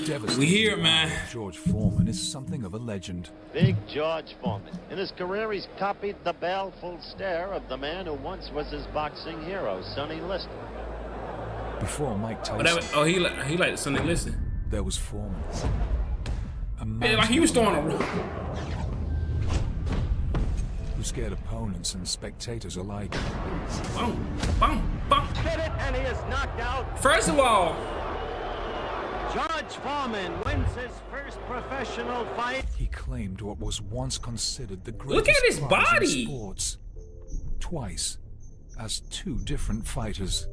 devastating. We here, man. George Foreman is something of a legend. Big George Foreman. In his career, he's copied the baleful stare of the man who once was his boxing hero, Sonny Liston. Before Mike Tyson, he like Sonny Liston. there was Foreman. A Yeah, man like he was throwing a who scared opponents and spectators alike. boom, boom, boom. Hit it, and he is knocked out. First of all, George Foreman wins his first professional fight. He claimed what was once considered the greatest look at his prize body. in sports. Twice, as two different fighters,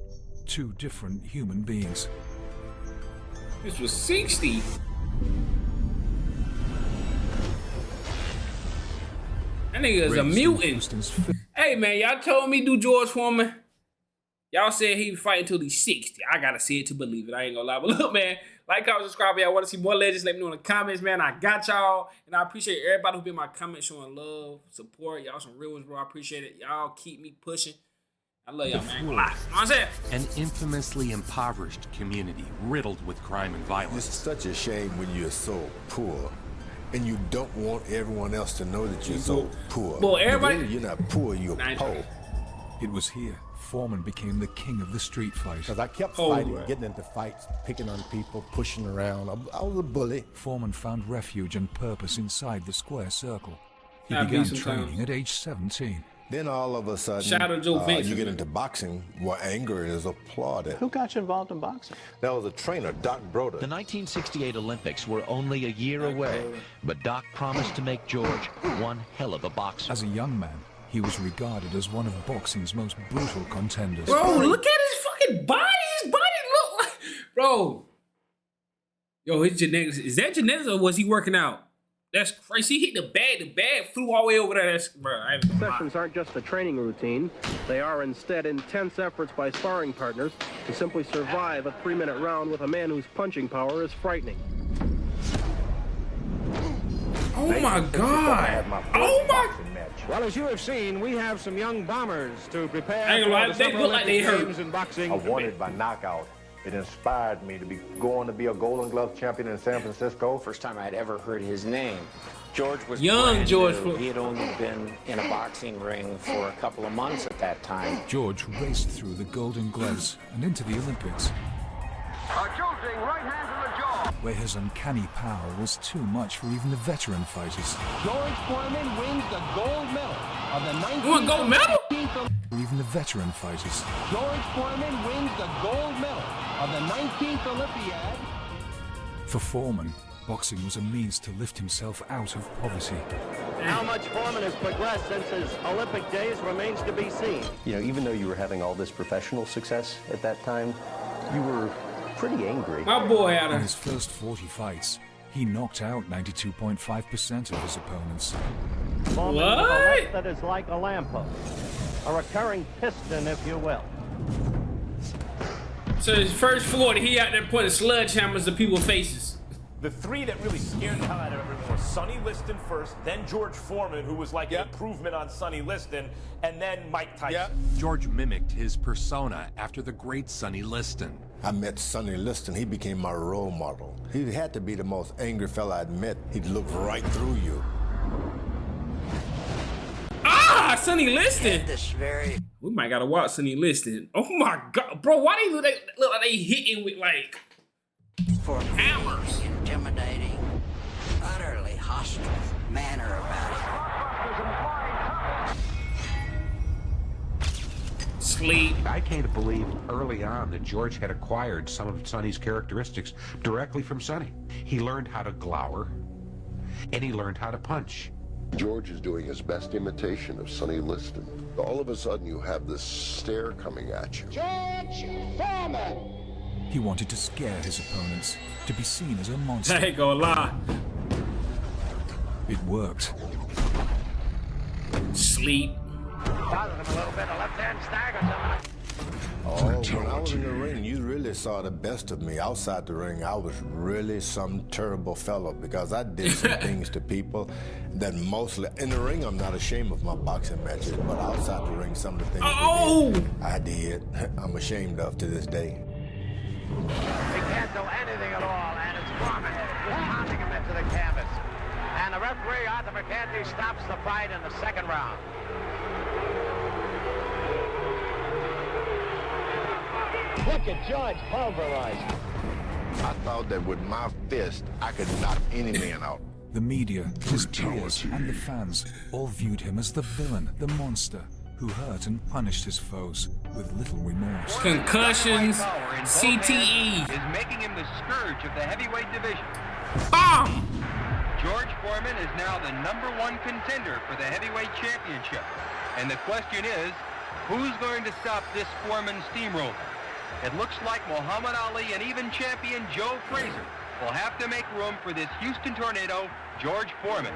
two different human beings. This was 60. That nigga is a mutant. Hey man, y'all told me do George Foreman. Y'all said he fight until he's 60. I gotta see it to believe it. I ain't gonna lie. But look, man, like, comment, subscribe. Y'all want to see more legends? Let me know in the comments, man. I got y'all. And I appreciate everybody who been in my comments showing love, support. Y'all some real ones, bro. I appreciate it. Y'all keep me pushing. I love y'all, man. You know what I'm saying? An infamously impoverished community riddled with crime and violence. It's such a shame when you're so poor and you don't want everyone else to know that you're so poor. Well, everybody... Really, you're not poor, you're poor. It was here Foreman became the king of the street fight. Because I kept fighting, getting into fights, picking on people, pushing around. I was a bully. Foreman found refuge and purpose inside the square circle. He I began beat some training times. at age 17. Then all of a sudden, Shadow Joe Vincent. you get into boxing where anger is applauded. Who got you involved in boxing? That was a trainer, Doc Broder. The 1968 Olympics were only a year away, but Doc promised to make George one hell of a boxer. As a young man, he was regarded as one of boxing's most brutal contenders. Bro, look at his fucking body. His body look like... Bro. Yo, his genetics... Is that genetics or was he working out? That's crazy. He hit the bag. The bag flew all the way over there. That's... Bro, Sessions aren't just a training routine. They are instead intense efforts by sparring partners to simply survive a 3-minute round with a man whose punching power is frightening. Oh my God. Oh my... Well, as you have seen, we have some young bombers to prepare I ain't gonna lie, for the they Summer look like they Olympic hurt. Games in boxing. I wanted by knockout. It inspired me to be going to be a Golden Glove champion in San Francisco. First time I'd ever heard his name. George was young brand George. new. He had only been in a boxing ring for a couple of months at that time. George raced through the Golden Gloves and into the Olympics, Jolting right hand to the jaw. where his uncanny power was too much for even the veteran fighters. George Foreman wins the gold medal of the 19th. You want gold medal? For even the veteran fighters. George Foreman wins the gold medal of the 19th Olympiad. For Foreman, boxing was a means to lift himself out of poverty. How much Foreman has progressed since his Olympic days remains to be seen. You know, even though you were having all this professional success at that time, you were pretty angry. My boy had In a... his first 40 fights, he knocked out 92.5% of his opponents. Foreman with a What? left that is like a lamppost. A recurring piston, if you will. So his first 40, he out there putting sledgehammers to people's faces. The three that really scared the hell out of everyone were Sonny Liston first, then George Foreman, who was like an improvement on Sonny Liston, and then Mike Tyson. George mimicked his persona after the great Sonny Liston. I met Sonny Liston. He became my role model. He had to be the most angry fella I'd met. He'd look right through you. Ah, Sonny Liston. We might gotta watch Sonny Liston. Oh my God, bro, why they look like they hitting with like hammers? Intimidating, utterly hostile manner about it. Sleep. I came to believe early on that George had acquired some of Sonny's characteristics directly from Sonny. He learned how to glower, and he learned how to punch. George is doing his best imitation of Sonny Liston. All of a sudden, you have this stare coming at you. George Foreman. He wanted to scare his opponents, to be seen as a monster. I ain't gonna lie. It worked. Sleep. Bothered him a little bit. A left hand stagger something. Oh, when I was in the ring, you really saw the best of me. Outside the ring, I was really some terrible fellow because I did some things to people that mostly... In the ring, I'm not ashamed of my boxing matches, but outside the ring, some of the things I did, I'm ashamed of to this day. He can't do anything at all, and it's Foreman. referee, Arthur McCarthy, stops the fight in the second round. Look at George pulverized. I thought that with my fist, I could knock any man out. The media, his peers, and the fans all viewed him as the villain, the monster, who hurt and punished his foes with little remorse. Concussions, CTE. Is making him the scourge of the heavyweight division. BAM! George Foreman is now the #1 contender for the heavyweight championship. And the question is, who's going to stop this Foreman steamroller? It looks like Muhammad Ali and even champion Joe Frazier will have to make room for this Houston Tornado, George Foreman.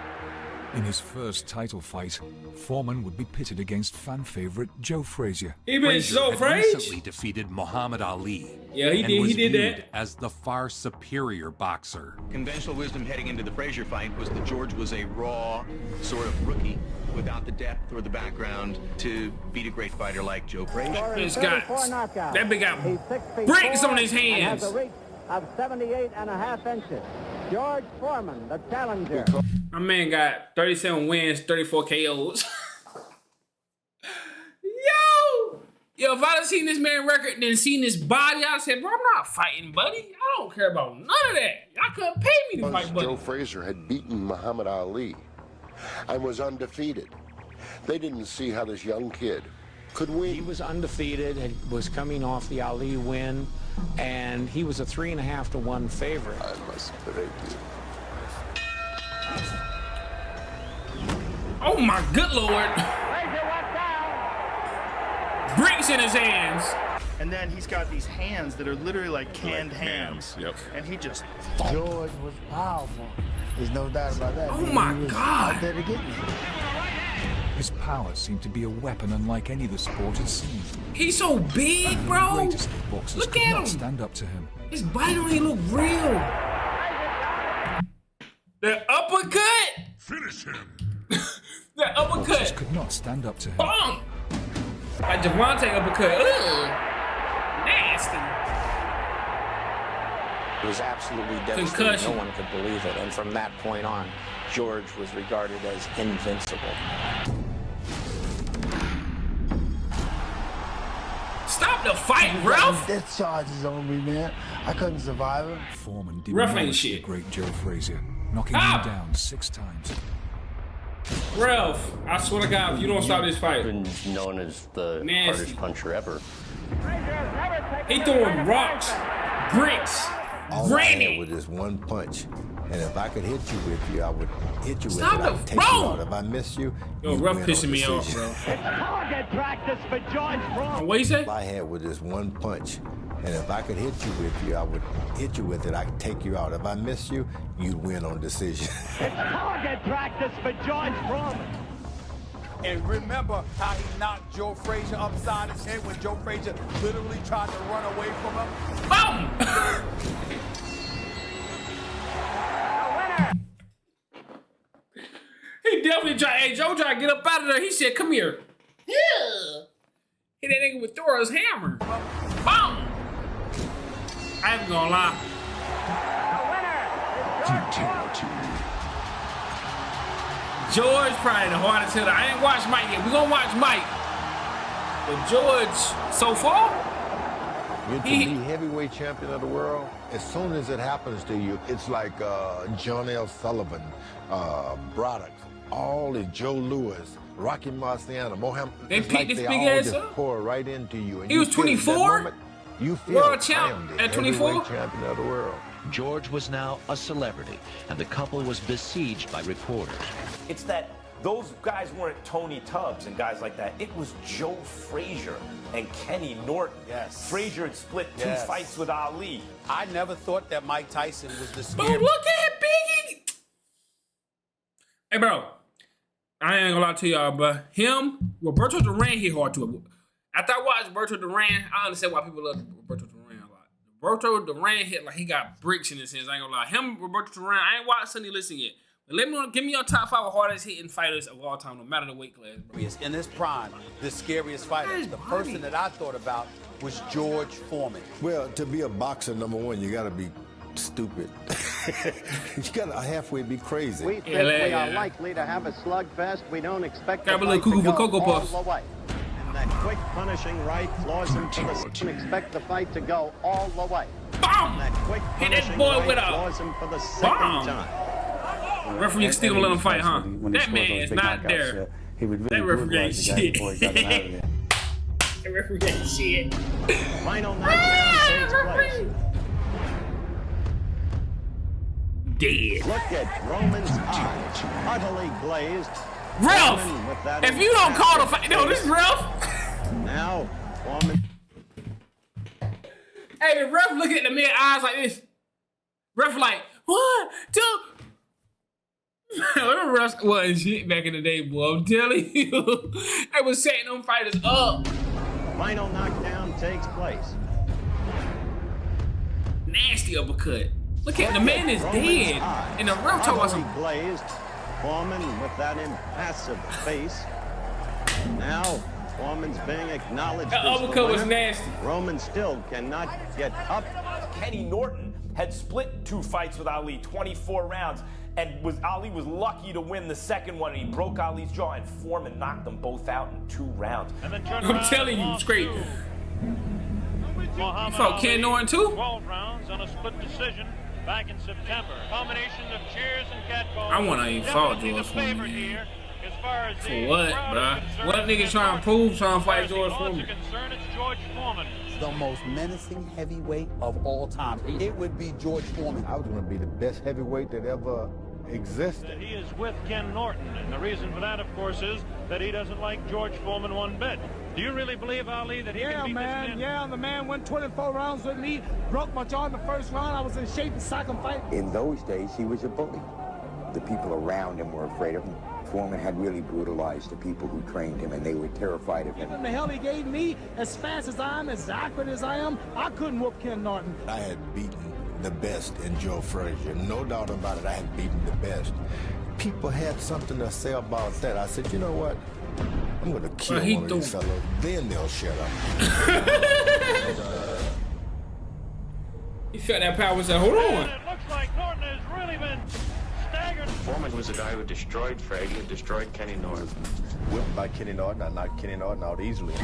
In his first title fight, Foreman would be pitted against fan favorite Joe Frazier. He been Joe Frazier. Recently defeated Muhammad Ali. Yeah, he did. He did that as the far superior boxer. Conventional wisdom heading into the Frazier fight was that George was a raw sort of rookie without the depth or the background to beat a great fighter like Joe Frazier. This guy, that big got bricks on his hands. Has a reach of 78.5 inches. George Foreman, the challenger. My man got 37 wins, 34 KOs. Yo, if I'd have seen this man's record and then seen his body, I'd have said, bro, I'm not fighting, buddy. I don't care about none of that. Y'all couldn't pay me to fight, buddy. Joe Frazier had beaten Muhammad Ali and was undefeated. They didn't see how this young kid could win. He was undefeated, was coming off the Ali win, and he was a 3.5 to 1 favorite. I must break you. Oh my good lord. Bricks in his hands. And then he's got these hands that are literally like canned hams. Yep. And he just George was powerful. There's no doubt about that. Oh my God. Out there to get me. His power seemed to be a weapon unlike any the sport had seen. He's so big, bro. The greatest of boxers Look could at not him. stand up to him. His body don't even look real. The uppercut. Finish him. The Boxers uppercut. could not stand up to him. Boom. Like Javante uppercut. Ugh. Nasty. It was absolutely devastating. Concussion. No one could believe it. And from that point on, George was regarded as invincible. Stop the fight, Ralph. Death charges on me, man. I couldn't survive it. Foreman Ref ain't demolished shit. the great Joe Frazier, knocking him down 6 times. Ralph, I swear to God, if you don't stop this fight. Been known as the Nasty. hardest puncher ever. He throwing rocks, bricks, All I granite. had was just one punch. And if I could hit you with you, I would hit you with Stop it. the I'd take you phone. out. If I miss you, Yo, you'd Ralph win pissing on me off, decision. bro. It's target practice for George Foreman. What you say? All I had was just one punch. And if I could hit you with you, I would hit you with it. I could take you out. If I miss you, you'd win on decision. It's target practice for George Foreman. And remember how he knocked Joe Frazier upside his head when Joe Frazier literally tried to run away from him? Boom! He definitely tried. Hey, Joe tried to get up out of there. He said, come here. Yeah. Hit that nigga with Thor's hammer. Boom! I ain't gonna lie. George probably the hardest hitter. I ain't watched Mike yet. We gonna watch Mike. But George, so far, You're to be heavyweight champion of the world. As soon as it happens to you, it's like John L. Sullivan, Braddock, all the Joe Lewis, Rocky Marciano, Mohammed. They it's picked like this they big all ass just up? pour right into you. And He you was feel at that 24? moment, you feel World I champ am the at 24? heavyweight champion of the world. George was now a celebrity, and the couple was besieged by reporters. It's that those guys weren't Tony Tubbs and guys like that. It was Joe Frazier and Kenny Norton. Yes. Frazier had split 2 fights with Ali. I never thought that Mike Tyson was the Bro, scary. look at Biggie. Hey, bro. I ain't gonna lie to y'all, but him, Roberto Duran hit hard to it. After I watched Roberto Duran, I understand why people love Roberto Duran a lot. Roberto Duran hit like he got bricks in his hands. I ain't gonna lie. Him, Roberto Duran, I ain't watched Sonny Liston yet. But give me your top 5 hardest hitting fighters of all time, no matter the weight class, bro. In his prime, the scariest fighter. The person that I thought about was George Foreman. Well, to be a boxer, number one, you got to be stupid. You gotta halfway be crazy. We think we are likely to have a slugfest. We don't expect the Grab a little fight to cuckoo for go Cocoa all Puffs. the way. And that quick punishing right floors him to the sun. Expect the fight to go all the way. Bomb! That quick Hit that punishing boy right with a floors him for the second bomb. time. Referee still gonna let him fight, huh? That man is not there. He would That really referee ain't brutalize the guy shit. before he got him out of there. That referee ain't shit. Final knockdown takes place. Dead. Look at Roman's eyes, utterly glazed. Ralph! Foreman with that If you don't call the fight, no, this is Ralph. Now, Foreman. Hey, the ref look at the man eyes like this. Ref like, 1, 2. Them refs wasn't shit back in the day, boy. I'm telling you. They was setting them fighters up. Final knockdown takes place. Nasty uppercut. Look at the man is dead. And the ref talking about some glazed. Foreman with that impassive face. Now, Foreman's being acknowledged. That as the uppercut was winner. nasty. Roman still cannot get up. Kenny Norton had split 2 fights with Ali, 24 rounds, and Ali was lucky to win the second one, and he broke Ali's jaw, and Foreman knocked them both out in 2 rounds. I'm telling you, straight. You fought Ken Norton too? 12 rounds on a split decision back in September. Combination of cheers and catcalls. I wanna even fought George Foreman. Here, as far as For what, bruh? What niggas trying to prove trying to fight George Foreman? It's George Foreman. The most menacing heavyweight of all time. It would be George Foreman. I was gonna be the best heavyweight that ever existed. He is with Ken Norton, and the reason for that, of course, is that he doesn't like George Foreman one bit. Do you really believe, Ali, that he can beat this man? Yeah, the man went 24 rounds with me, broke my jaw in the first round. I was in shape to second fight. In those days, he was a bully. The people around him were afraid of him. Foreman had really brutalized the people who trained him, and they were terrified of him. Given the hell he gave me, as fast as I am, as accurate as I am, I couldn't whoop Ken Norton. I had beaten the best in Joe Frazier. No doubt about it, I had beaten the best. People had something to say about that. I said, you know what? I'm going to kill one of these fellows. Then they'll shut up. He felt that power and said, hold on. It looks like Norton has really been staggered. Foreman was the guy who destroyed Frazier and destroyed Kenny Norton. Whipped by Kenny Norton. I knocked Kenny Norton out easily.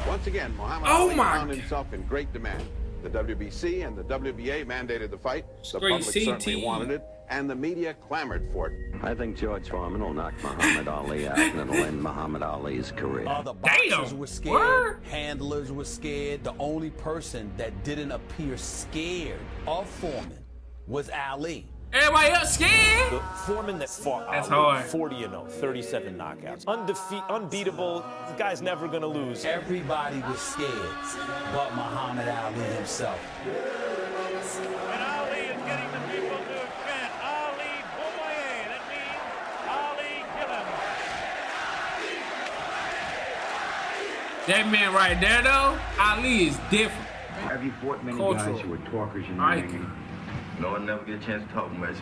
Once again, Muhammad Oh Ali my found himself in great demand. The WBC and the WBA mandated the fight. The Great public CT. certainly wanted it, and the media clamored for it. I think George Foreman will knock Muhammad Ali out, and it'll end Muhammad Ali's career. The boxers were scared. Handlers were scared. The only person that didn't appear scared of Foreman was Ali. Everybody else scared. The Foreman that fought That's Ali, hard. 40-0, 37 knockouts. Unbeatable. The guy's never going to lose. Everybody was scared, but Muhammad Ali himself. And Ali is getting the people to chant, Ali Bomaye. That means Ali kill him. That man right there, though, Ali is different. Have you fought many Cultural. guys who were talkers in the Icon. ring? No one never get a chance to talk much.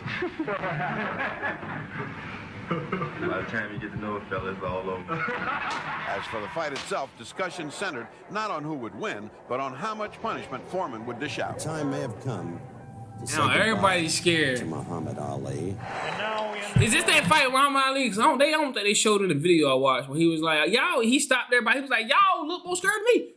By the time you get to know a fella, it's all over. As for the fight itself, discussion centered not on who would win, but on how much punishment Foreman would dish out. Time may have come to say Now goodbye everybody's scared. to Muhammad Ali. And now we Is this that fight with Muhammad Ali? Cause I don't think they showed in the video I watched when he was like, y'all, he stopped everybody. He was like, y'all look more scared than me.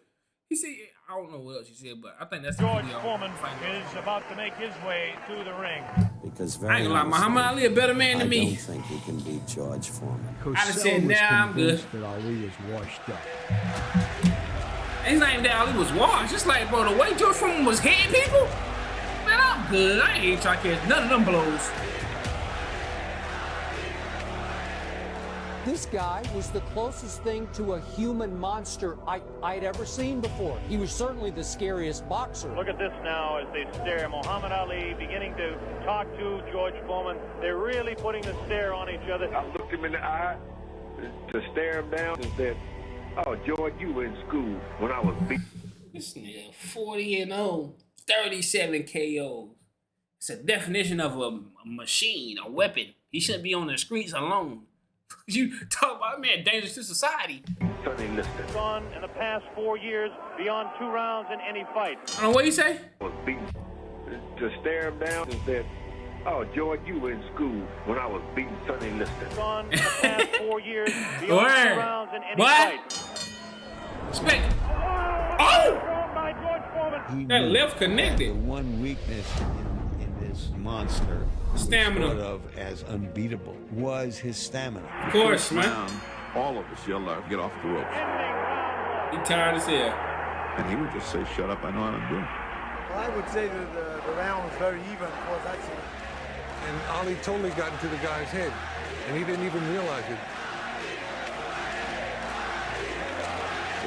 He said, I don't know what else he said, but I think that's the George video. Foreman is about to make his way through the ring. Because I very ain't gonna lie, honestly, Muhammad Ali a better man I than don't me. think he can beat George Foreman. I just said, nah, I'm good. That Ali is washed up. It's not even that Ali was washed. It's like, bro, the way George Foreman was hitting people, man, I'm good. I ain't trying to catch none of them blows. This guy was the closest thing to a human monster I'd ever seen before. He was certainly the scariest boxer. Look at this now as they stare. Muhammad Ali beginning to talk to George Foreman. They're really putting the stare on each other. I looked him in the eye to stare him down and said, "Oh, George, you were in school when I was beat." This nigga 40-0, 37 KOs. It's a definition of a machine, a weapon. He shouldn't be on the streets alone. You talk about, man, dangerous to society. Sonny Liston. Gone in the past 4 years beyond 2 rounds in any fight. I don't know what you say? Was beaten. To stare him down and said, "Oh, George, you were in school when I was beating Sonny Liston." Gone in the past 4 years beyond 2 rounds in any fight. Respect. Oh! That left connected. The one weakness in this monster, stamina, thought of as unbeatable, was his stamina. Of course, man. All of us yelled out, "Get off the ropes." He tired as hell. And he would just say, "Shut up, I know how to do it." Well, I would say that the round was very even, of course, I'd say. And Ali totally got into the guy's head, and he didn't even realize it.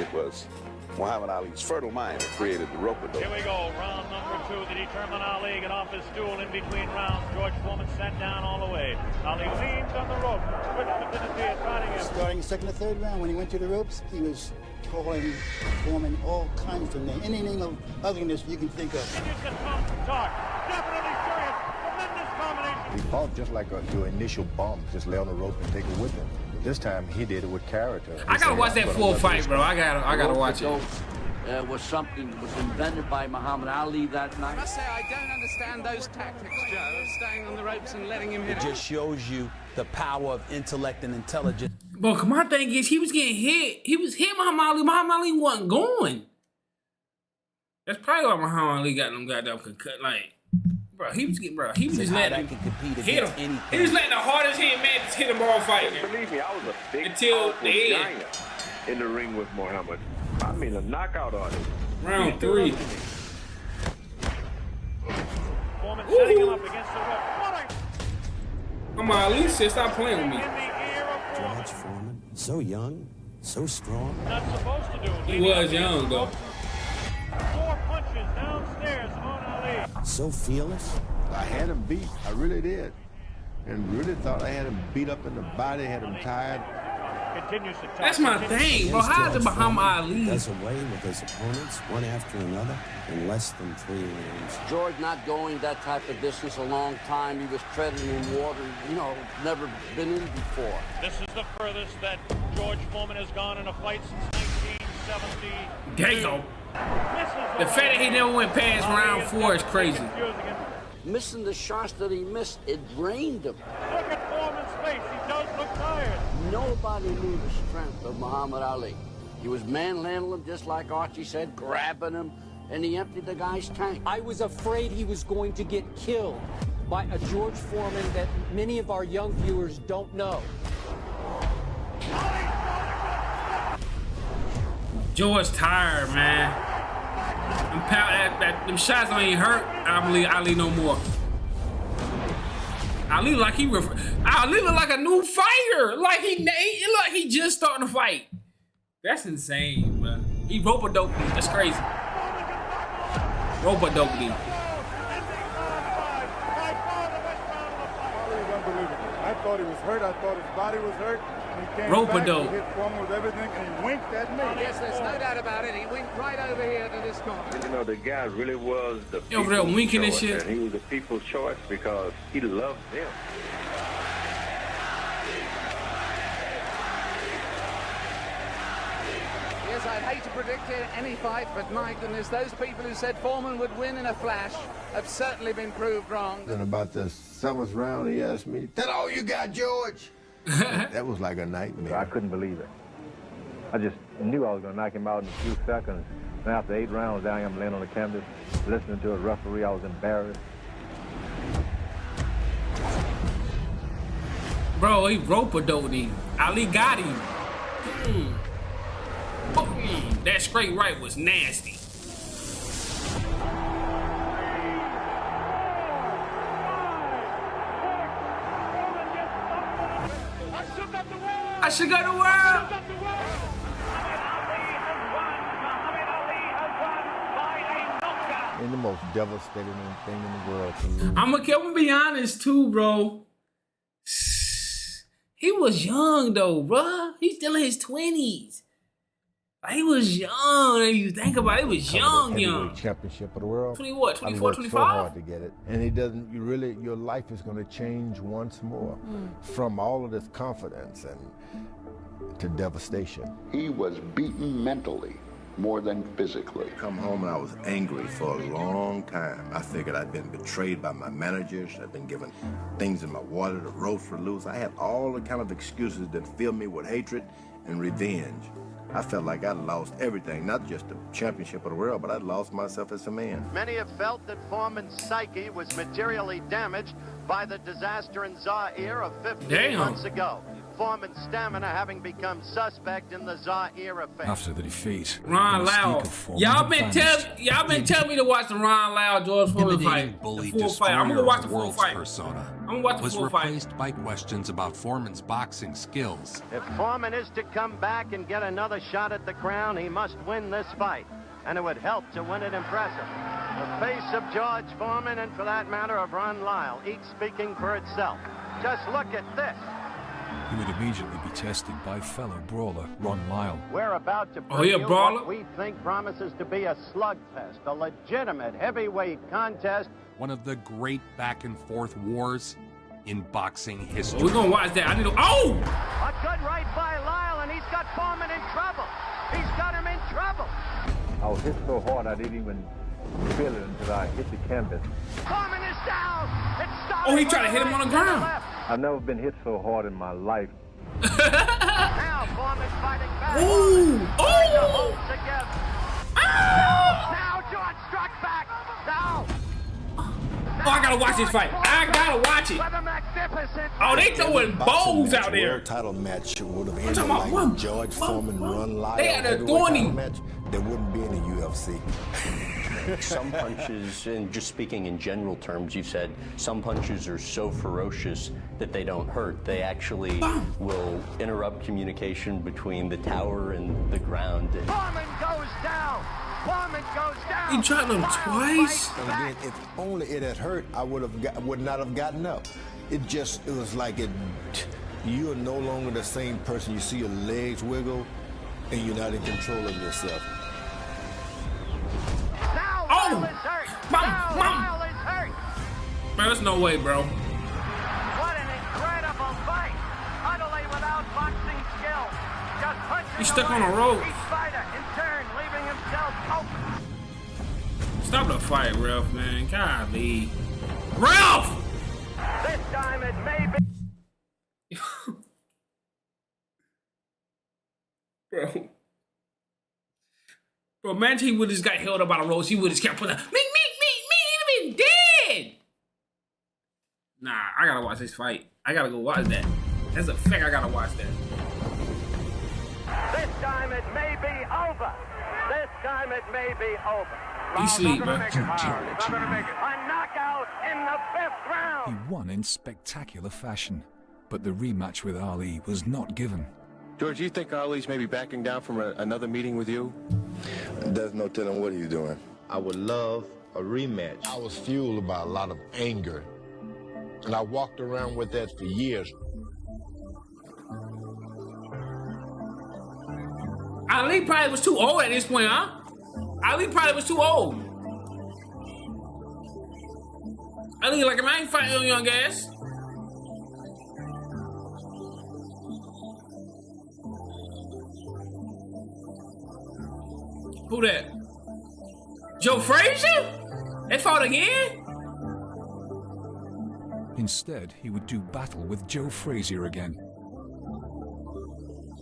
It was Muhammad Ali's fertile mind that created the rope-a-dope. Here we go, round number 2. The determined Ali get off his stool in between rounds. George Foreman sat down all the way. Ali leans on the rope. Switched to Tennessee, fighting him. Starting the second or third round, when he went to the ropes, he was calling Foreman all kinds of names. Anything of ugliness you can think of. Continues to talk. Definitely serious. Tremendous combination. He fought just like your initial bump, just lay on the rope and take it with him. This time he did it with character. I gotta watch that full fight, bro. I gotta watch it. Was something that was invented by Muhammad Ali that night. I must say, I don't understand those tactics, Joe, of staying on the ropes and letting him hit it. It just shows you the power of intellect and intelligence. But my thing is, he was getting hit. He was hit Muhammad Ali. Muhammad Ali wasn't going. That's probably why Muhammad Ali got them goddamn cut. Like, bro, he was just letting him hit him. He was letting the hardest hit man just hit him all fight. Believe me, I was a big until the giant in the ring with Muhammad. I mean, a knockout artist. Round 3. Foreman setting him up against the rope. Muhammad Ali said, "Stop playing with me." George Foreman, so young, so strong. Not supposed to do. He was young though. 4 punches downstairs on Ali. So fearless. I had him beat. I really did. And really thought I had him beat up in the body, had him tired. Continues to talk. That's my thing, bro. How did Muhammad Ali does away with his opponents one after another in less than 3 rounds? George not going that type of distance a long time. He was treading in water, never been in before. This is the furthest that George Foreman has gone in a fight since 1970. Damn. The fact that he never went past round 4 is crazy. Missing the shots that he missed, it drained him. Look at Foreman's face. He does look tired. Nobody knew the strength of Muhammad Ali. He was manhandling him, just like Archie said, grabbing him, and he emptied the guy's tank. I was afraid he was going to get killed by a George Foreman that many of our young viewers don't know. George tired, man. Them shots don't even hurt. I believe Ali no more. Ali like Ali look like a new fighter. Like he just starting to fight. That's insane, bro. He rope-a-dope me. That's crazy. Rope-a-dope me. I thought he was hurt. I thought his body was hurt. He came rope-a-dope. back, he hit Foreman with everything, and he winked at me. Yes, there's no doubt about it. He winked right over here to this corner. The guy really was the over there winking choice, and shit. And he was the people's choice because he loved them. Yes, I'd hate to predict any fight, but my goodness, those people who said Foreman would win in a flash have certainly been proved wrong. Then about the 7th round, he asked me, "That all you got, George?" That was like a nightmare. I couldn't believe it. I just knew I was going to knock him out in a few seconds. And after 8 rounds down, I'm laying on the canvas, listening to a referee. I was embarrassed. Bro, he rope-a-dope him. Ali got him. That straight right was nasty. I shook up the world. And the most devastating thing in the world to lose. I'm gonna be honest too, bro. He was young though, bro. He's still in his 20s. Like, he was young. And you think about it, he was young. Championship of the world. 24, I worked 25? so hard to get it. And it doesn't, your life is going to change once more from all of this confidence and to devastation. He was beaten mentally more than physically. Come home and I was angry for a long time. I figured I'd been betrayed by my managers. I'd been given things in my water, the ropes were loose. I had all the kind of excuses that filled me with hatred and revenge. I felt like I'd lost everything, not just the championship of the world, but I'd lost myself as a man. Many have felt that Foreman's psyche was materially damaged by the disaster in Zaire of 15 months ago. Foreman's stamina having become suspect in the Zaire affair. After the defeat, Ron Lau. Y'all been telling me to watch the Ron Lau George Foreman fight. The full fight. I'm gonna watch the full fight. I'm gonna watch the full fight. Was replaced by questions about Foreman's boxing skills. If Foreman is to come back and get another shot at the crown, he must win this fight. And it would help to win it impressive. The face of George Foreman, and for that matter of Ron Lyle, each speaking for itself. Just look at this. He would immediately be tested by fellow brawler Ron Lyle. We're about to preview what we think promises to be a slugfest, a legitimate heavyweight contest. One of the great back-and-forth wars in boxing history. We're gonna watch that. I need to. Oh! A good right by Lyle, and he's got Foreman in trouble. He's got him in trouble. I was hit so hard I didn't even feel it until I hit the canvas. Foreman is down. Oh, he tried to hit him on the ground. I've never been hit so hard in my life. Now Foreman's fighting back. Ooh! Oh! Together. Now George struck back. Now. Oh, I gotta watch this fight. I gotta watch it. Oh, they throwing bows out there. World title match would have ended like George Foreman Ron Lyle. They had a thorny match. There wouldn't be any UFC. Some punches, and just speaking in general terms, you said some punches are so ferocious that they don't hurt. They actually will interrupt communication between the tower and the ground. Foreman goes down. Foreman goes down. He tried him twice. And again, if only it had hurt, I would not have gotten up. It was like you are no longer the same person. You see your legs wiggle, and you're not in control of yourself. Oh! Mom! Lyle is hurt. Man, there's no way, bro. What an incredible fight. Utterly without boxing skill. Just punching. He's stuck on a rope. Each fighter in turn leaving himself open. Stop the fight, Ralph, man. Golly. Ralph! This time it may be. Bro. Bro, imagine he would have just got held up by the ropes. He would have just kept putting me, he'd have been dead. Nah, I gotta watch this fight. I gotta go watch that. That's a fact, I gotta watch that. This time it may be over. This time it may be over. He sleep, man. A knockout in the 5th round. He won in spectacular fashion, but the rematch with Ali was not given. George, you think Ali's maybe backing down from another meeting with you? There's no telling what he's doing. I would love a rematch. I was fueled by a lot of anger, and I walked around with that for years. Ali probably was too old at this point, huh? Ali probably was too old. Ali like, I ain't fighting your young ass. Who that? Joe Frazier? They fought again? Instead, he would do battle with Joe Frazier again.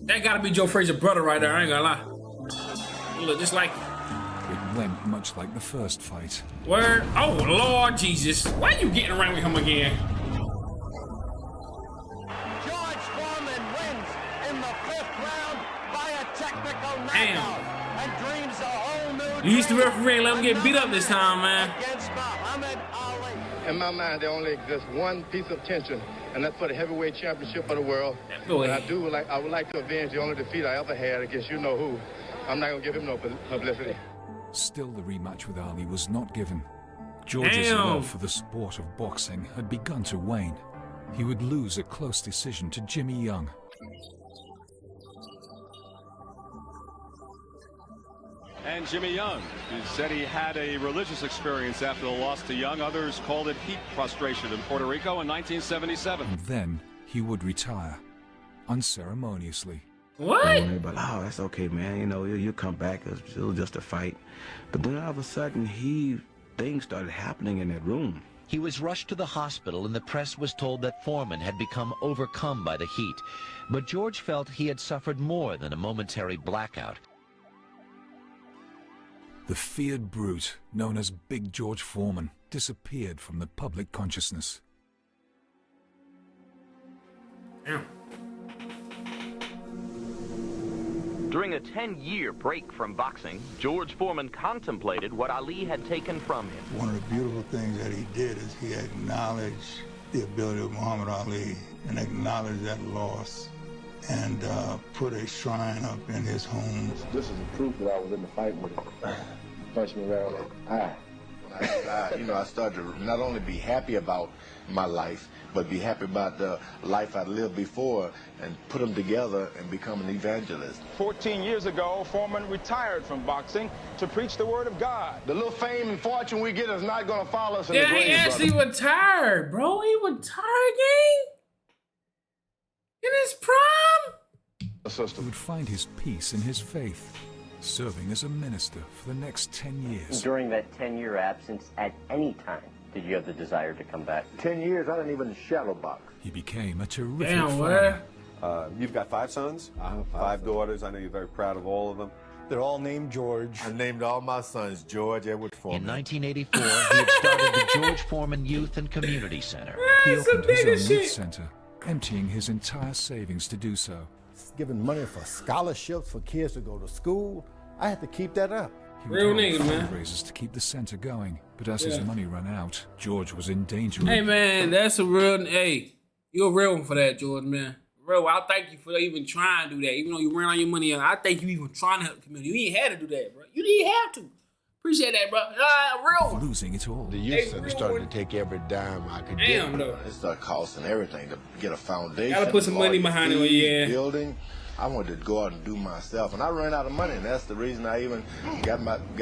That gotta be Joe Frazier's brother right there, I ain't gonna lie. He look just like It went much like the first fight. Where? Oh, Lord Jesus. Why are you getting around with him again? George Foreman wins in the 5th round by a technical knockout. Damn. And dreams a whole new You used to referee and let him get beat up this time, man. against Muhammad Ali. In my mind, there only exists one piece of tension, and that's for the heavyweight championship of the world. Boy. And I would like to avenge the only defeat I ever had against you know who. I'm not gonna give him no publicity. Still, the rematch with Ali was not given. George's Damn. love for the sport of boxing had begun to wane. He would lose a close decision to Jimmy Young. And Jimmy Young, who said he had a religious experience after the loss to Young. Others called it heat frustration in Puerto Rico in 1977. And then he would retire, unceremoniously. What? Everybody, oh, that's okay, man. You know, you come back. It was just a fight. But then all of a sudden, things started happening in that room. He was rushed to the hospital, and the press was told that Foreman had become overcome by the heat. But George felt he had suffered more than a momentary blackout. The feared brute, known as Big George Foreman, disappeared from the public consciousness. During a 10-year break from boxing, George Foreman contemplated what Ali had taken from him. One of the beautiful things that he did is he acknowledged the ability of Muhammad Ali and acknowledged that loss and put a shrine up in his home. This is the proof that I was in the fight with him. Punched me right on the eye. I started to not only be happy about my life, but be happy about the life I lived before and put them together and become an evangelist. 14 years ago, Foreman retired from boxing to preach the word of God. The little fame and fortune we get is not going to follow us in the Yeah, grave, he actually retired, bro. He retired, gang? In his prime? He would find his peace in his faith, serving as a minister for the next 10 years. During that 10-year absence, at any time, did you have the desire to come back? 10 years, I didn't even shadow box. He became a terrific Damn, father. You've got 5 sons, 5 daughters. I know you're very proud of all of them. They're all named George. I named all my sons George Edward Foreman. In 1984, he had started the George Foreman Youth and Community Center. He opened his own youth center, emptying his entire savings to do so. Giving money for scholarships for kids to go to school, I had to keep that up. He would Real hold nigga, man. fundraisers to keep the center going, but as his money ran out, George was in danger. Hey, man, that's a real... Hey, you're a real one for that, George, man. Real, I thank you for even trying to do that. Even though you ran all your money out, I thank you even trying to help the community. You ain't had to do that, bro. You didn't have to. Appreciate that, bro. Real one. Losing it all. The youth center started to take every dime I could Damn, get. though. It started costing everything to get a foundation. Gotta put some money behind it, yeah. Building. I wanted to go out and do myself, and I ran out of money, and that's the reason I even got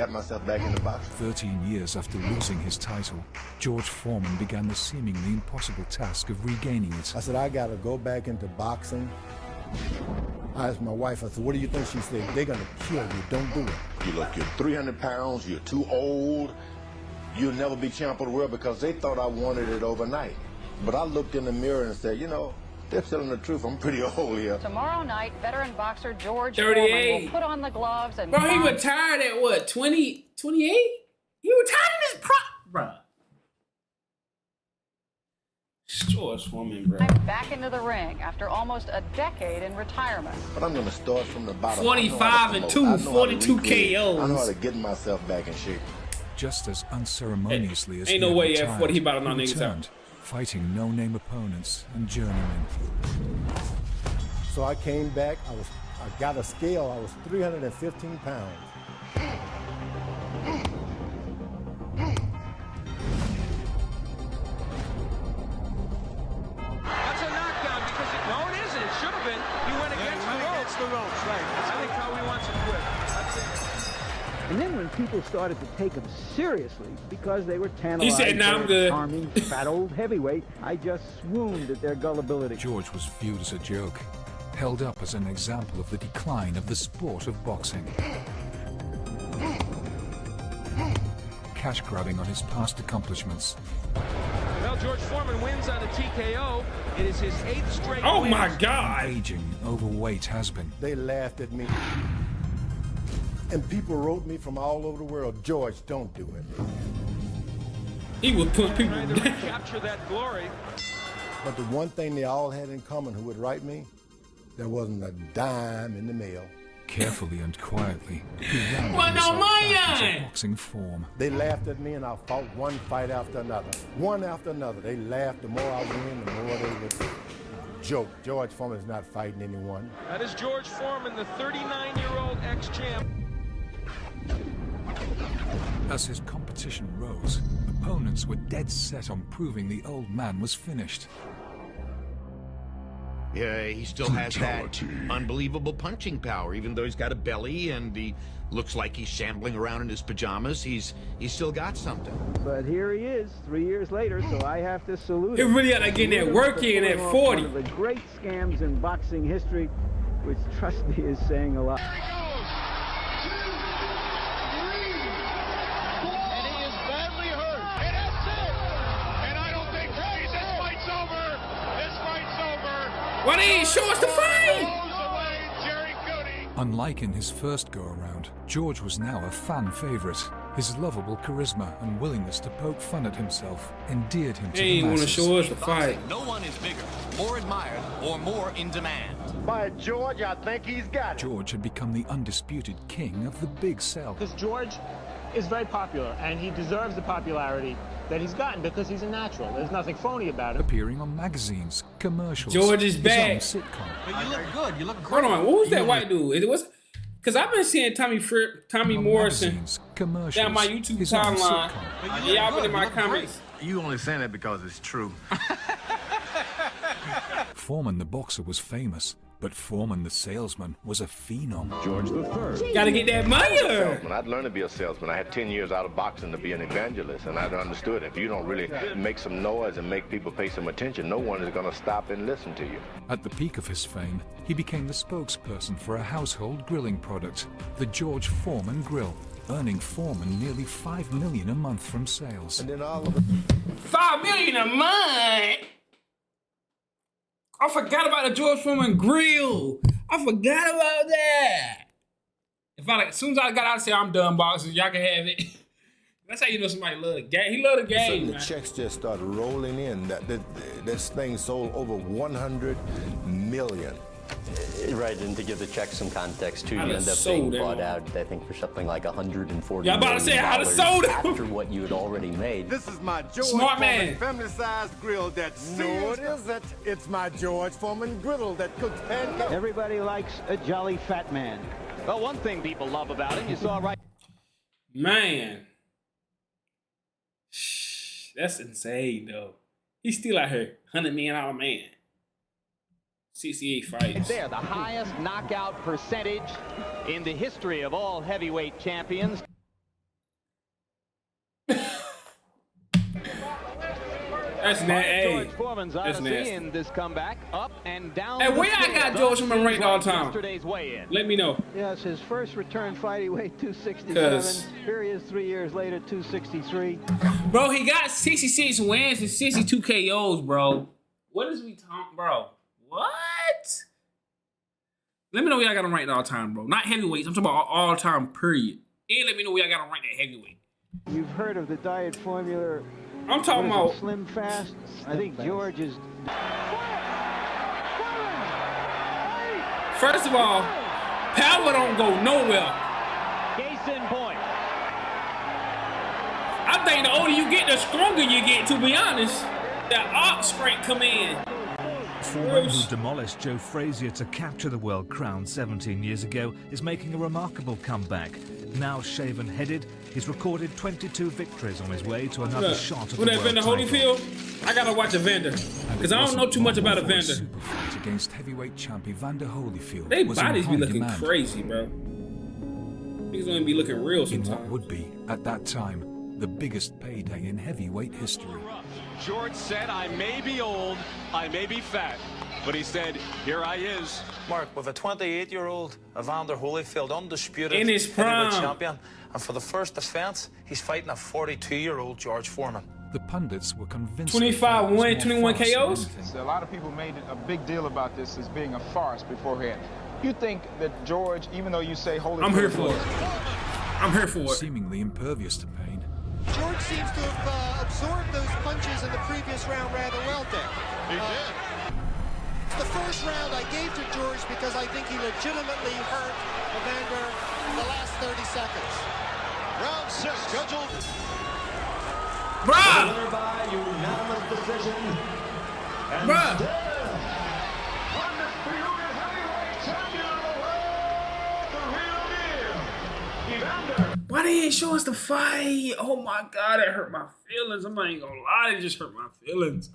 myself back into boxing. 13 years after losing his title, George Foreman began the seemingly impossible task of regaining it. I said, I got to go back into boxing. I asked my wife, I said, what do you think? She said, they're going to kill you. Don't do it. You're 300 pounds, you're too old, you'll never be champ of the world, because they thought I wanted it overnight. But I looked in the mirror and said, you know, they're telling the truth. I'm pretty old here. Tomorrow night, veteran boxer George 38. Foreman will put on the gloves and... Bro, he retired at what, 28? He retired in his prime, bro. George Foreman, bro. I'm back into the ring after almost a decade in retirement. But I'm going to start from the bottom. 45 and 2, 42 KOs. I know how to get myself back in shape. Just as unceremoniously as ain't no way at 40 he about to knock he niggas returned, fighting no-name opponents and journeymen. So I came back. I got a scale. I was 315 pounds. That's a knockdown because no, it isn't. It should have been. He went against the ropes. Right. I think Howie wants to quit. That's it. And then when people started to take him seriously because they were tantalized, he said, "Nah, I'm good." Charming, fat old heavyweight, I just swooned at their gullibility. George was viewed as a joke, held up as an example of the decline of the sport of boxing. Cash grabbing on his past accomplishments. Well, George Foreman wins on a TKO. It is his 8th straight Oh win. my God! Aging, overweight has been. They laughed at me. And people wrote me from all over the world, George, don't do it. He would put people Trying to down. recapture that glory. But the one thing they all had in common who would write me, there wasn't a dime in the mail. Carefully and quietly, he rounded What no himself back money? into boxing form. They laughed at me and I fought one fight after another. One after another. They laughed. The more I win, the more they would joke. George Foreman's not fighting anyone. That is George Foreman, the 39-year-old ex-champ. As his competition rose, opponents were dead set on proving the old man was finished. He still has that unbelievable punching power, even though he's got a belly and he looks like he's shambling around in his pajamas. He's still got something. But here he is, 3 years later, so I have to salute him. He really had to get that work in at 40. One of the great scams in boxing history, which, trust me, is saying a lot. Why they ain't show us the fight? Unlike in his first go-around, George was now a fan favorite. His lovable charisma and willingness to poke fun at himself endeared him to the ain't want to masses. show us the fight. No one is bigger, more admired, or more in demand. By George, I think he's got it. George had become the undisputed king of the big cell. Because George is very popular, and he deserves the popularity that he's gotten because he's a natural. There's nothing phony about him. Appearing on magazines, commercials. George is back. his own sitcom. But you look good. You look great. Hold on, what was that white dude? It was because I've been seeing Tommy Morrison commercials, down my YouTube his own timeline. sitcom. Y'all been in my comments. You only saying that because it's true. Foreman the boxer was famous, but Foreman the salesman was a phenom. George III. Gotta get that money. I'd learned to be a salesman. I had 10 years out of boxing to be an evangelist, and I'd understood if you don't really make some noise and make people pay some attention, no one is going to stop and listen to you. At the peak of his fame, he became the spokesperson for a household grilling product, the George Foreman Grill, earning Foreman nearly $5 million a month from sales. And then all of $5 million a month. I forgot about the George Foreman Grill. I forgot about that. As soon as I got out and said I'm done boxing, y'all can have it. That's how you know somebody love the game. He love the game. So the checks just started rolling in. This thing sold over 100 million. Right, and to give the check some context too, you I'd end have up being sold bought them. out, I think, for something like $140 Yeah, I'm about to say, I'd have sold them. after what you had already made. This is my George Smart Foreman man. family-sized grill that no, it isn't. It's my George Foreman griddle that cooks pancakes. Everybody likes a jolly fat man. Well, one thing people love about him, you saw right. Man. That's insane, though. He's still out here, $100 million man. 68 fights. There, the highest knockout percentage in the history of all heavyweight champions. That's nasty. George Foreman's odyssey in this comeback, up and down. Hey, where I got George Foreman ranked all time? Yesterday's weigh-in. Let me know. Yes, his first return fight, he weighed 267. 'Cause- Here he is 3 years later, 263. Bro, he got 66 wins and 62 KOs, bro. What is we talking, bro? What? Let me know where I got him ranked all time, bro. Not heavyweights. I'm talking about all time, period. And let me know where I got him ranked at heavyweight. You've heard of the diet formula. I'm talking about Slim Fast. I think George is. First of all, power don't go nowhere. Case in point. I think the older you get, the stronger you get, to be honest. That arc strength come in. Foreman, who demolished Joe Frazier to capture the world crown 17 years ago, is making a remarkable comeback. Now shaven-headed, he's recorded 22 victories on his way to another shot of the Who that world Vander title. Holyfield? I gotta watch Evander, because I don't know too much about Evander. Super fight against heavyweight champ Evander Holyfield. They was in bodies be high looking demand. crazy, bro. These gonna be looking real In what sometimes. would be, at that time, the biggest payday in heavyweight history. George said, I may be old, I may be fat, but he said, here I is. Mark, with a 28-year-old Evander Holyfield, undisputed In his prime. heavyweight champion, and for the first defense, he's fighting a 42-year-old George Foreman. The pundits were convinced. 25 wins, 21 KOs? A lot of people made a big deal about this as being a farce beforehand. You think that George, even though you say Holyfield... I'm here for it. I'm here for it. Seemingly impervious to pain. George seems to have absorbed those punches in the previous round rather well, Dick. He did. The first round I gave to George because I think he legitimately hurt Evander in the last 30 seconds. Round 6 scheduled. Bruh! Winner by unanimous decision. And Bruh! undisputed heavyweight champion of the world, the real deal, Evander. Why they ain't show us the fight? Oh my God, that hurt my feelings. I'm not even gonna lie, it just hurt my feelings.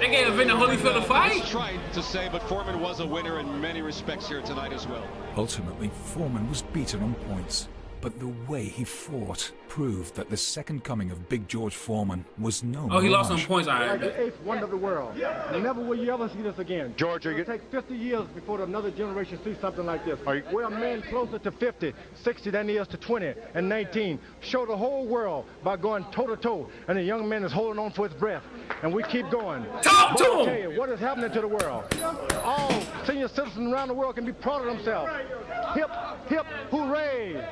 They gave Evander Holyfield a fight. It's trite to say, but Foreman was a winner in many respects here tonight as well. Ultimately, Foreman was beaten on points, but the way he fought proved that the second coming of Big George Foreman was no Oh, he lost on mirage. points. I Like heard. the eighth wonder of the world. Never will you ever see this again. George, It'll take 50 years before another generation sees something like this. We're a man closer to 50, 60 than he is to 20 and 19. Show the whole world by going toe-to-toe, and the young man is holding on for his breath. And we keep going. Talk to But I'll him! tell you, what is happening to the world? All senior citizens around the world can be proud of themselves. Hip, hip, hooray!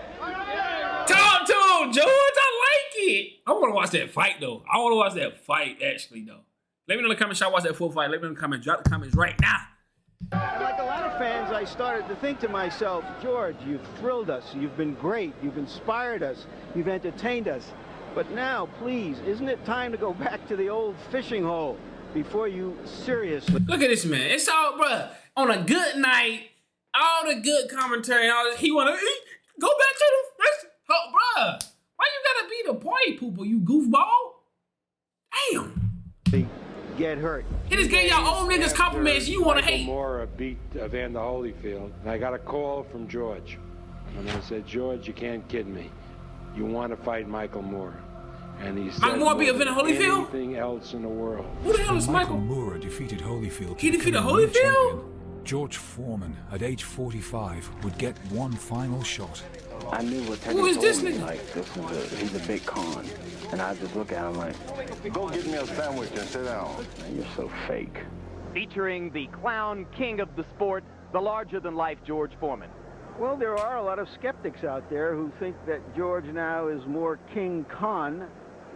Talk to him, George. I like it. I want to watch that fight, though. I want to watch that fight, actually, though. Let me know in the comments, y'all watch that full fight. Let me know in the comments. Drop the comments right now. Like a lot of fans, I started to think to myself, George, you've thrilled us. You've been great. You've inspired us. You've entertained us. But now, please, isn't it time to go back to the old fishing hole before you seriously... Look at this man. It's all, bruh, on a good night, all the good commentary and all this, he want to go back to the first. Oh, bruh, why you gotta be the party pooper, you goofball? Damn. Get hurt. He just gave y'all old niggas compliments you want to hate. Moore beat Evander Holyfield, and I got a call from George. And I said, George, you can't kid me. You want to fight Michael Moore. And he said, Michael Moore beat Evander Holyfield? Anything else in the world. Who the hell is Michael? Moore defeated Holyfield. He defeated to become the new Holyfield? champion. George Foreman, at age 45, would get one final shot. I knew what Who is this told me, nigga? like, he's a big con. And I just look at him like, Go get me a sandwich and sit down. man, you're so fake. Featuring the clown king of the sport, the larger-than-life George Foreman. Well, there are a lot of skeptics out there who think that George now is more King Khan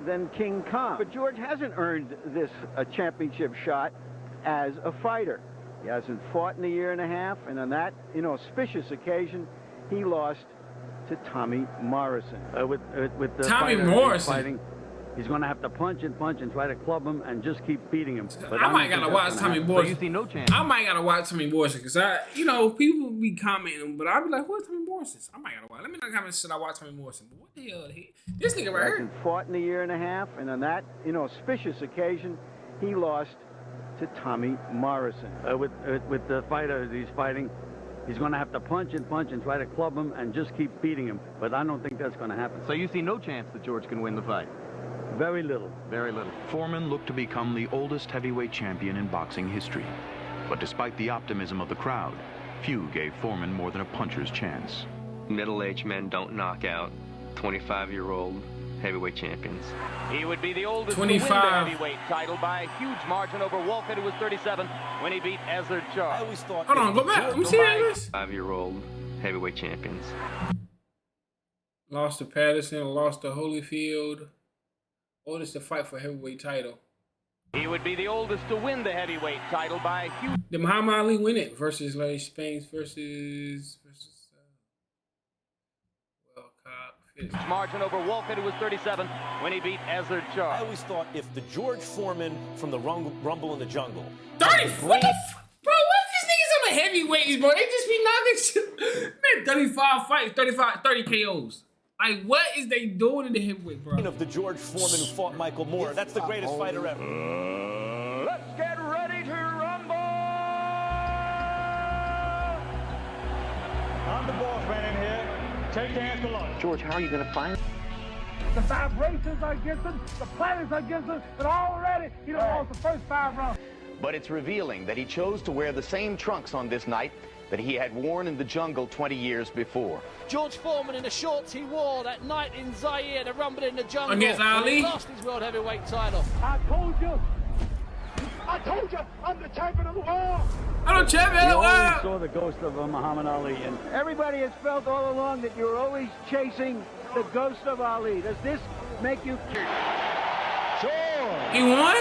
than King Kong. But George hasn't earned this championship shot as a fighter. He hasn't fought in a year and a half, and on that inauspicious occasion, he lost to Tommy Morrison. With the Tommy fighter Morrison. fighting, he's going to have to punch and try to club him and just keep beating him. But I don't might think gotta that's watch gonna Tommy happen. Morrison. So you see no chance. I might gotta watch Tommy Morrison because people be commenting, but I'll be like, what's Tommy Morrison? I might gotta watch. Let me know in the comments, should I watch Tommy Morrison? But what the hell? This nigga right here. Hasn't fought in a year and a half, and on that inauspicious occasion, he lost to Tommy Morrison. With the fighter he's fighting, he's going to have to punch and try to club him and just keep beating him. But I don't think that's going to happen. So you see no chance that George can win the fight? Very little. Very little. Foreman looked to become the oldest heavyweight champion in boxing history. But despite the optimism of the crowd, few gave Foreman more than a puncher's chance. Middle-aged men don't knock out 25-year-old heavyweight champions. He would be the oldest 25. to win the heavyweight title by a huge margin over Walker, who was 37, when he beat Ezzard Charles. I always thought. Hold on, go back. Let me see this. 5-year-old heavyweight champions. Lost to Patterson, lost to Holyfield. Oldest to fight for heavyweight title. He would be the oldest to win the heavyweight title by a huge. Did Muhammad Ali win it versus Larry Spence versus margin over Walker, who was 37, when he beat Ezzard Charles. I always thought if the George Foreman from the Rumble in the Jungle. 30? What the bro, what these niggas on the heavyweights, bro? They just be knocking shit. Man, 35 fights, 30 KOs. Like, what is they doing in the heavyweight, bro? Of the George Foreman who fought Michael Moore. That's the greatest fighter ever. Let's get ready to rumble! I'm the boss man in here. Take your hands to lunch. George, how are you going to find The vibrations are against him, the planets are against him, and already he lost the first 5 rounds. But it's revealing that he chose to wear the same trunks on this night that he had worn in the jungle 20 years before. George Foreman in the shorts he wore that night in Zaire, the Rumble in the Jungle. Against Ali? He lost his world heavyweight title. I told you, I'm the champion of the world. I'm the champion of the We always world. saw the ghost of Muhammad Ali. And Everybody has felt all along that you're always chasing the ghost of Ali. Does this make you... He won?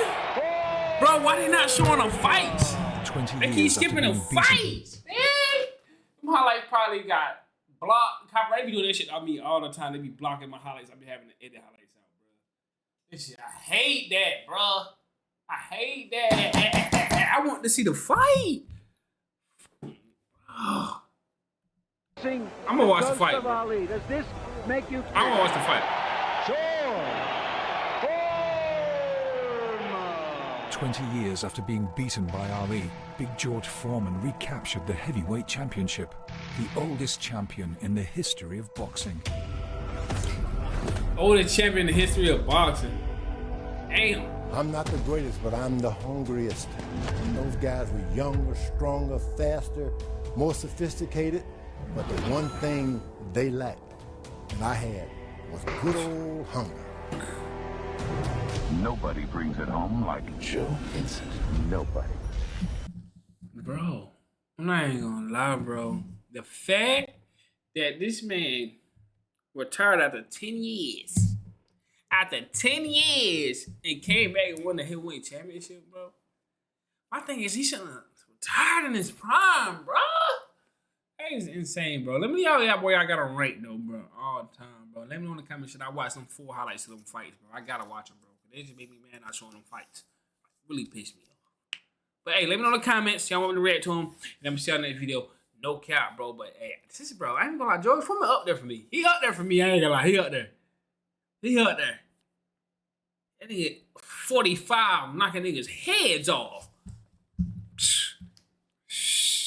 Bro, why they not showing them fights? 20 They keep years after skipping them being beaten. fights, man. My highlights probably got blocked. Copyright, they be doing that shit on me all the time. They be blocking my highlights. I be having to edit highlights out, bro. This shit, I hate that, bro. I hate that. I want to see the fight. I'm gonna watch the fight. Of Ali. Does this make you... I'm gonna watch the fight. 20 years after being beaten by Ali, Big George Foreman recaptured the heavyweight championship, the oldest champion in the history of boxing. Oldest champion in the history of boxing. Damn. I'm not the greatest, but I'm the hungriest. And those guys were younger, stronger, faster, more sophisticated. But the one thing they lacked, and I had, was good old hunger. Nobody brings it home like Joe Vincent. Nobody. Bro, I'm not even gonna lie, bro. The fact that this man retired after 10 years, and came back and won the heavyweight championship, bro. My thing is, he shouldn't have retired in his prime, bro. That is insane, bro. Let me know that boy I got to rank, though, bro, all the time, bro. Let me know in the comments, should I watch some full highlights of them fights, bro? I gotta watch them, bro. They just make me mad not showing them fights. Really pissed me off. But hey, let me know in the comments. Y'all want me to react to him. And I'm gonna see y'all in the next video. No cap, bro. But hey, this is, bro, I ain't gonna lie. George Foreman up there for me. He up there for me. I ain't gonna lie. He up there. He up there. That nigga 45 knocking niggas' heads off.